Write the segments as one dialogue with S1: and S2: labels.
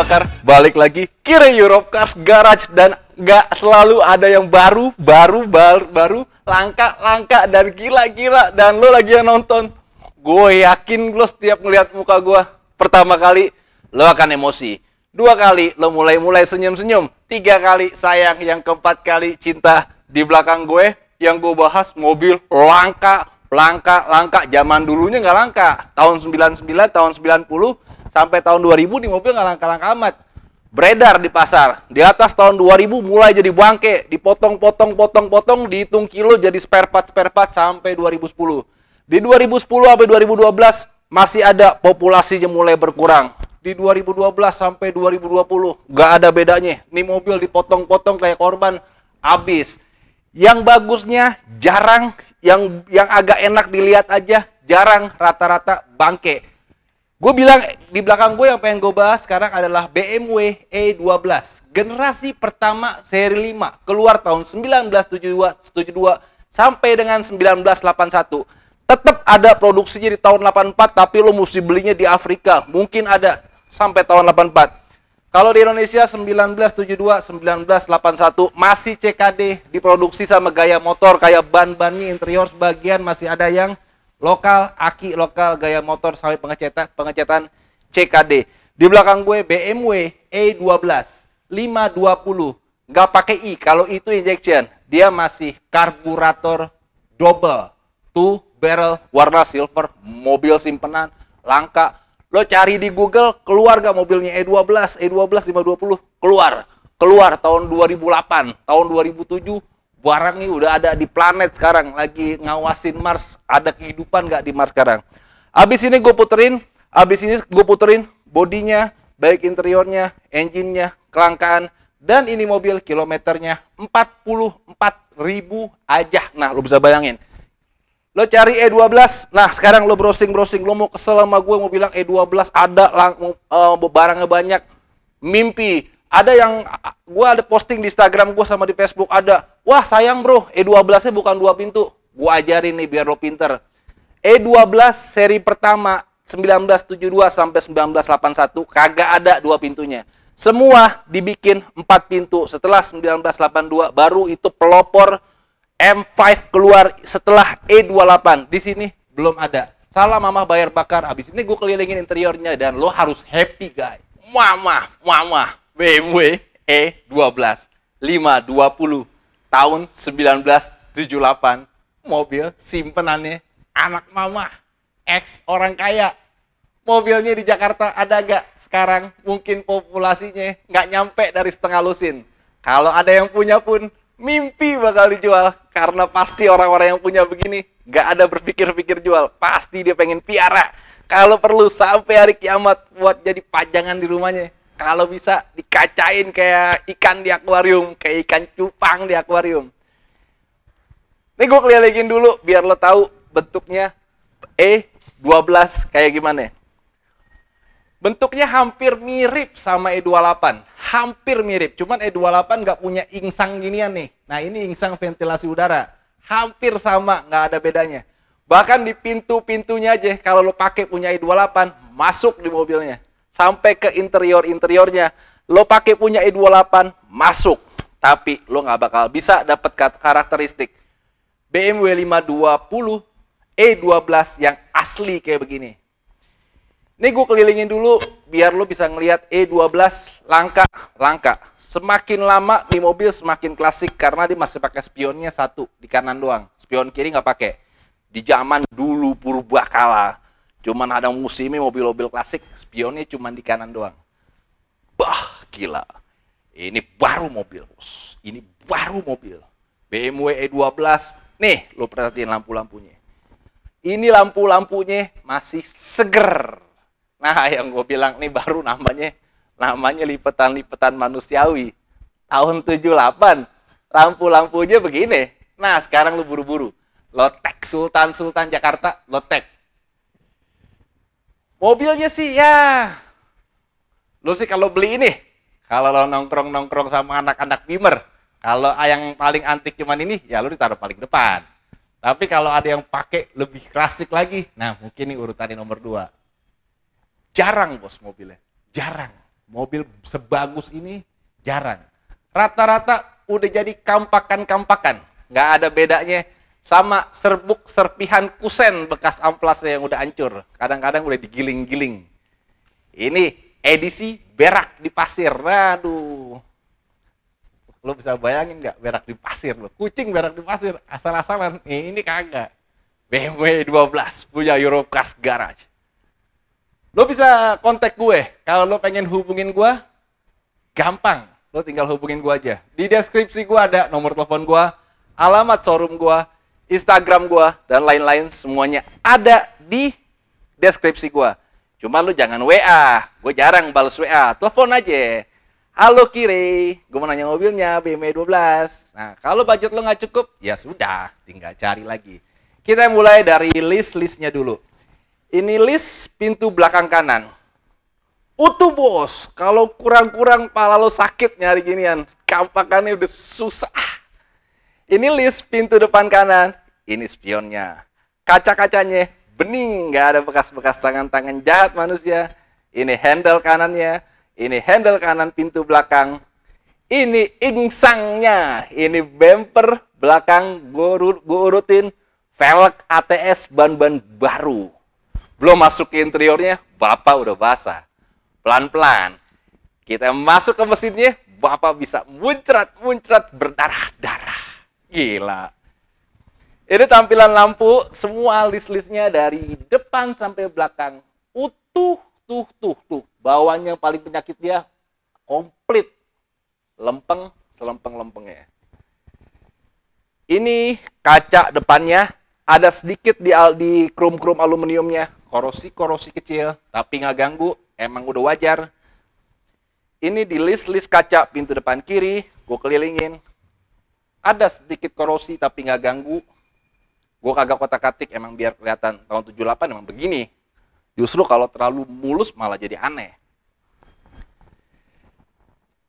S1: Bakar, balik lagi Kiri Europe Cars Garage. Dan nggak selalu ada yang baru, langka, dan gila. Dan lo lagi yang nonton, gue yakin lo setiap ngeliat muka gue, pertama kali lo akan emosi, 2 kali lo mulai senyum-senyum, 3 kali sayang, yang keempat kali cinta. Di belakang gue yang gue bahas mobil langka. Zaman dulunya nggak langka, tahun 99, tahun 90 sampai tahun 2000 di mobil nggak langka-langka amat. Beredar di pasar. Di atas tahun 2000 mulai jadi bangke, dipotong, dihitung kilo jadi spare part sampai 2010. Di 2010 sampai 2012 masih ada, populasinya mulai berkurang. Di 2012 sampai 2020 nggak ada bedanya. Nih mobil dipotong-potong kayak korban, habis. Yang bagusnya jarang, yang agak enak dilihat aja jarang, rata-rata bangke. Gue bilang di belakang gue yang pengen gue bahas sekarang adalah BMW E12. Generasi pertama seri 5. Keluar tahun 1972 sampai dengan 1981. Tetap ada produksinya di tahun 84, tapi lo mesti belinya di Afrika. Mungkin ada sampai tahun 84. Kalau di Indonesia 1972, 1981 masih CKD, diproduksi sama gaya motor, kayak ban-bannya, interior sebagian masih ada yang lokal, aki lokal, gaya motor sampai pengecetan CKD. Di belakang gue BMW E12 520, nggak pakai I, kalau itu injection, dia masih karburator double, 2 barrel, warna silver, mobil simpenan, langka. Lo cari di Google, keluar gak mobilnya E12 520, keluar tahun 2008, tahun 2007. Barang ini udah ada di planet sekarang, lagi ngawasin Mars, ada kehidupan nggak di Mars sekarang. Abis ini gue puterin bodinya, baik interiornya, engine-nya, kelangkaan, dan ini mobil kilometernya 44.000 aja. Nah, lo bisa bayangin. Lo cari E12, nah sekarang lo browsing, lo mau kesel sama gue, mau bilang E12 ada, barangnya banyak, mimpi. Ada yang, gue ada posting di Instagram gue sama di Facebook, ada, wah sayang bro, E12-nya bukan 2 pintu. Gue ajarin nih biar lo pinter. E12 seri pertama 1972 sampai 1981 kagak ada 2 pintunya. Semua dibikin 4 pintu. Setelah 1982 baru itu pelopor M5 keluar setelah E28. Di sini belum ada. Salah mama bayar bakar. Habis ini gue kelilingin interiornya dan lo harus happy guys. Mama. BMW E12 520 tahun 1978, mobil simpenannya anak mama, ex orang kaya. Mobilnya di Jakarta ada gak? Sekarang mungkin populasinya nggak nyampe dari setengah lusin. Kalau ada yang punya pun mimpi bakal dijual, karena pasti orang-orang yang punya begini nggak ada berpikir-pikir jual, pasti dia pengen piara. Kalau perlu sampai hari kiamat buat jadi pajangan di rumahnya. Kalau bisa dikacain kayak ikan di akuarium, kayak ikan cupang di akuarium. Ini gue kelilingin dulu biar lo tahu bentuknya E12 kayak gimana. Bentuknya hampir mirip sama E28, hampir mirip. Cuman E28 nggak punya insang ginian nih. Nah ini insang ventilasi udara, hampir sama, nggak ada bedanya. Bahkan di pintu-pintunya aja, kalau lo pakai punya E28, masuk di mobilnya. Sampai ke interiornya, lo pakai punya E28, masuk. Tapi lo nggak bakal bisa dapat karakteristik BMW 520 E12 yang asli kayak begini. Ini gue kelilingin dulu biar lo bisa ngelihat E12 langka. Semakin lama nih mobil semakin klasik karena dia masih pakai spionnya 1 di kanan doang. Spion kiri nggak pakai. Di zaman dulu purbakala, cuman ada musimnya mobil-mobil klasik, spionnya cuman di kanan doang. Bah, gila. Ini baru mobil, bos. Ini baru mobil. BMW E12. Nih, lo perhatiin lampu-lampunya. Ini lampu-lampunya masih seger. Nah, yang gue bilang nih baru namanya lipetan-lipetan manusiawi. Tahun 78, lampu-lampunya begini. Nah, sekarang lu buru-buru. Lo tag Sultan Jakarta, lo tag. Mobilnya sih ya, lo sih kalau beli ini, kalau lo nongkrong sama anak-anak Beamer, kalau yang paling antik cuman ini, ya lo ditaruh paling depan. Tapi kalau ada yang pakai lebih klasik lagi, nah mungkin ini urutannya nomor 2. Jarang bos mobilnya, jarang. Mobil sebagus ini jarang. Rata-rata udah jadi kampakan-kampakan. Nggak ada bedanya sama serbuk serpihan kusen bekas amplasnya yang udah hancur. Kadang-kadang udah digiling-giling. Ini edisi berak di pasir. Aduh. Lo bisa bayangin nggak berak di pasir lo? Kucing berak di pasir, asal-asalan. Ini kagak. BMW 12 punya Eurocars Garage. Lo bisa kontak gue. Kalau lo pengen hubungin gue, gampang. Lo tinggal hubungin gue aja. Di deskripsi gue ada nomor telepon gue, alamat showroom gue, Instagram gue, dan lain-lain semuanya ada di deskripsi gue. Cuma lo jangan WA. Gue jarang balas WA. Telepon aja. Halo Kiri, gue mau nanya mobilnya BMW 12. Nah, kalau budget lo nggak cukup, ya sudah, tinggal cari lagi. Kita mulai dari list-listnya dulu. Ini list pintu belakang kanan. Utuh bos, kalau kurang-kurang pala lo sakit nyari ginian. Kampakannya udah susah. Ini list pintu depan kanan, ini spionnya. Kaca-kacanya bening, nggak ada bekas-bekas tangan-tangan jahat manusia. Ini handle kanannya. Ini handle kanan pintu belakang. Ini insangnya. Ini bumper belakang. Gue urutin. Velg ATS ban-ban baru. Belum masuk ke interiornya. Bapak udah basah. Pelan-pelan. Kita masuk ke mesinnya. Bapak bisa muncrat-muncrat berdarah-darah. Gila. Ini tampilan lampu. Semua list-listnya dari depan sampai belakang. Utuh. Tuh. Bawahnya paling penyakit dia komplit. Lempeng, selempeng-lempengnya. Ini kaca depannya ada sedikit di krum-krum aluminiumnya. Korosi kecil, tapi nggak ganggu. Emang udah wajar. Ini di list kaca pintu depan kiri. Gue kelilingin. Ada sedikit korosi, tapi nggak ganggu. Gue kagak kotak-katik, emang biar kelihatan. Tahun 78 emang begini. Justru kalau terlalu mulus malah jadi aneh.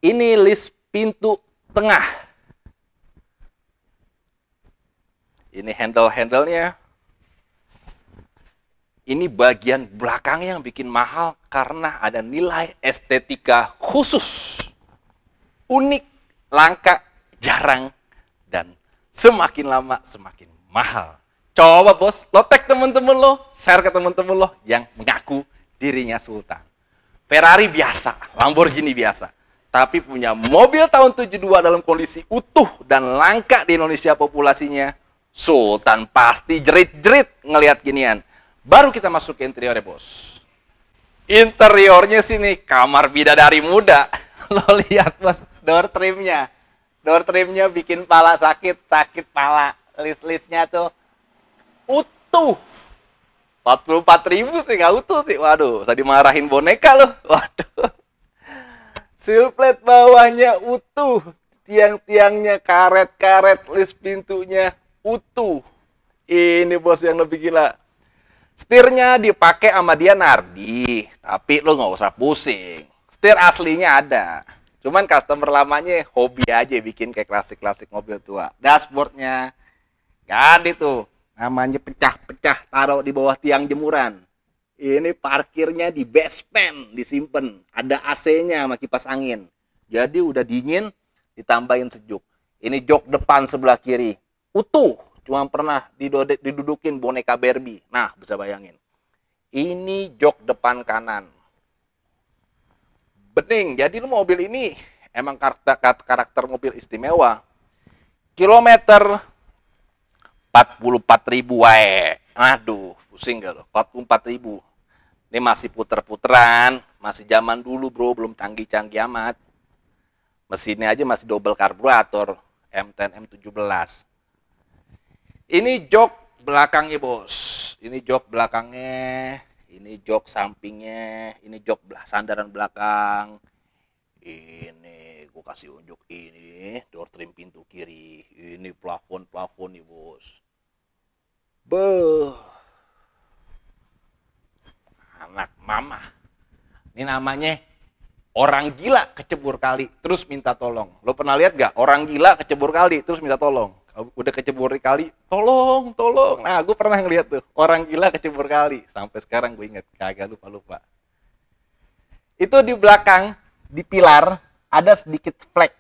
S1: Ini list pintu tengah. Ini handle-handlenya. Ini bagian belakangnya yang bikin mahal karena ada nilai estetika khusus. Unik, langka, jarang, dan semakin lama semakin mahal. Coba bos, lo tag temen-temen lo, share ke temen-temen lo yang mengaku dirinya sultan. Ferrari biasa, Lamborghini biasa. Tapi punya mobil tahun 72 dalam kondisi utuh dan langka di Indonesia populasinya. Sultan pasti jerit-jerit ngelihat ginian. Baru kita masuk ke interiornya bos. Interiornya sini kamar bidadari muda. Lo lihat bos, door trimnya. Door trimnya bikin pala sakit pala. List-listnya tuh utuh. 44.000 sih nggak utuh sih. Waduh, tadi marahin boneka loh. Waduh. Seal plate bawahnya utuh. Tiang-tiangnya karet-karet, list pintunya utuh. Ini bos yang lebih gila. Setirnya dipakai sama dia Nardi, tapi lo nggak usah pusing. Setir aslinya ada. Cuman customer lamanya hobi aja bikin kayak klasik-klasik mobil tua. Dashboardnya nggak ada tuh. Namanya pecah-pecah, taruh di bawah tiang jemuran. Ini parkirnya di basement, disimpan. Ada AC-nya sama kipas angin. Jadi udah dingin, ditambahin sejuk. Ini jok depan sebelah kiri. Utuh, cuma pernah didudukin boneka Barbie. Nah, bisa bayangin. Ini jok depan kanan. Bening, jadi mobil ini emang karakter mobil istimewa. Kilometer 44.000 wae. Aduh, pusing gak lo? 44.000. Ini masih puter-puteran, masih zaman dulu bro, belum canggih-canggih amat. Mesinnya aja masih double karburator, M10 M17. Ini jok belakangnya bos. Ini jok belakangnya, ini jok sampingnya, ini jok sandaran belakang. Ini gue kasih unjuk ini, door trim pintu kiri. Ini plafon nih bos. Beuh. Anak mama. Ini namanya orang gila kecebur kali terus minta tolong. Lo pernah lihat gak? Orang gila kecebur kali terus minta tolong. Udah kecebur kali, tolong. Nah, gue pernah ngeliat tuh. Orang gila kecebur kali. Sampai sekarang gue inget. Kagak lupa. Itu di belakang di pilar ada sedikit flek.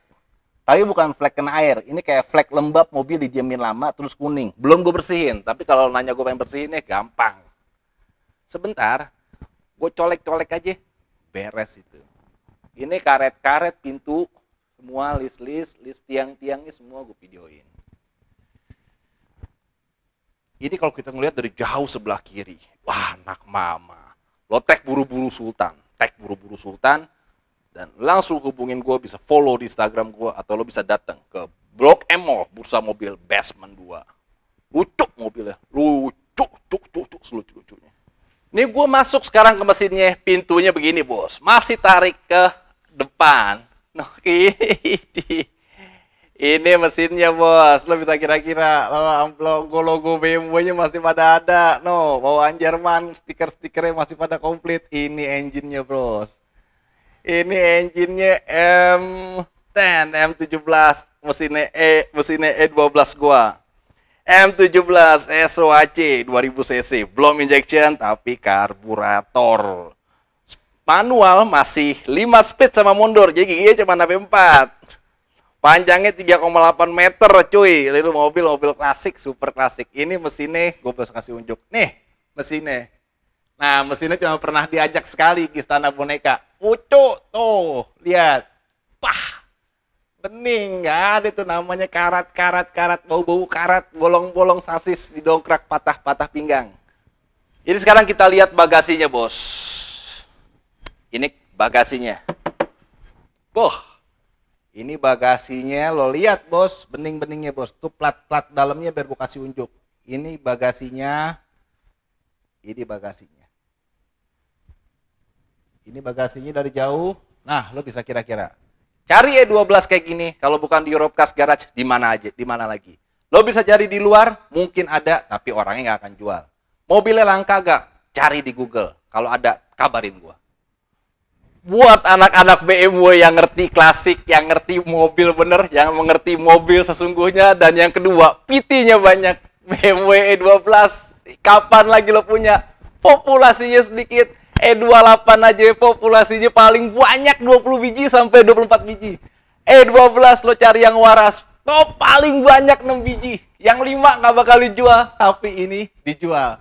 S1: Tapi bukan flek kena air. Ini kayak flek lembab, mobil didiamin lama terus kuning. Belum gue bersihin. Tapi kalau nanya gue pengen bersihinnya gampang. Sebentar, gue colek-colek aja. Beres itu. Ini karet-karet pintu. Semua list tiang-tiangnya semua gue videoin. Ini kalau kita ngelihat dari jauh sebelah kiri. Wah, anak mama. Lo tag buru-buru Sultan. Tag buru-buru Sultan. Dan langsung hubungin gue, bisa follow di Instagram gue, atau lo bisa datang ke Blok M Mall, bursa mobil Basement 2. Lucu mobilnya, lucu-lucunya. Ini gue masuk sekarang ke mesinnya, pintunya begini bos, masih tarik ke depan. Nah, ini mesinnya bos, lo bisa kira-kira, logo BMW-nya masih pada ada, no, bawaan Jerman, stiker-stikernya masih pada komplit. Ini engine-nya bros. Ini engine-nya M10, M17, mesinnya E12 gua. M17 SOAC 2000 cc, belum injection tapi karburator. Manual masih 5 speed sama mundur, jadi giginya cuma 4. Panjangnya 3,8 meter cuy. Itu mobil klasik, super klasik. Ini mesinnya, gue bisa kasih unjuk. Nih, mesinnya. Nah, mesinnya cuma pernah diajak sekali ke Istana Boneka. Lucu, tuh, lihat. Pah, bening, nggak ada itu namanya karat, bau-bau karat, bolong-bolong sasis, didongkrak, patah pinggang. Ini sekarang kita lihat bagasinya, bos. Ini bagasinya. Boh, ini bagasinya, lo lihat, bos, bening-beningnya, bos. Tuh plat-plat dalamnya biar gue kasih unjuk. Ini bagasinya, ini bagasinya. Ini bagasinya dari jauh. Nah, lo bisa kira-kira. Cari E12 kayak gini, kalau bukan di Europcar Garage, di mana aja, di mana lagi. Lo bisa cari di luar, mungkin ada, tapi orangnya nggak akan jual. Mobilnya langka gak? Cari di Google. Kalau ada, kabarin gua. Buat anak-anak BMW yang ngerti klasik, yang ngerti mobil bener, yang mengerti mobil sesungguhnya, dan yang kedua, PT-nya banyak. BMW E12, kapan lagi lo punya? Populasinya sedikit. E28 aja populasinya paling banyak 20 biji sampai 24 biji. E12 lo cari yang waras, top paling banyak 6 biji. Yang 5 nggak bakal dijual, tapi ini dijual.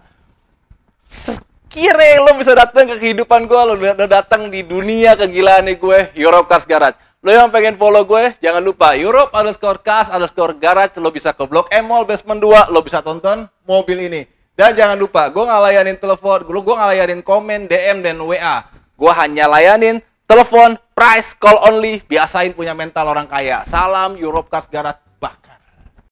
S1: Sekira lo bisa datang ke kehidupan gue, lo udah datang di dunia kegilaan gue, Europcar Garage. Lo yang pengen follow gue, jangan lupa Europe_cars_garage, lo bisa ke Blok M Mall Basement 2, lo bisa tonton mobil ini. Dan jangan lupa, gue nggak layanin telepon, gue nggak layanin komen, DM, dan WA. Gue hanya layanin telepon, price, call only, biasain punya mental orang kaya. Salam Europcar Garage.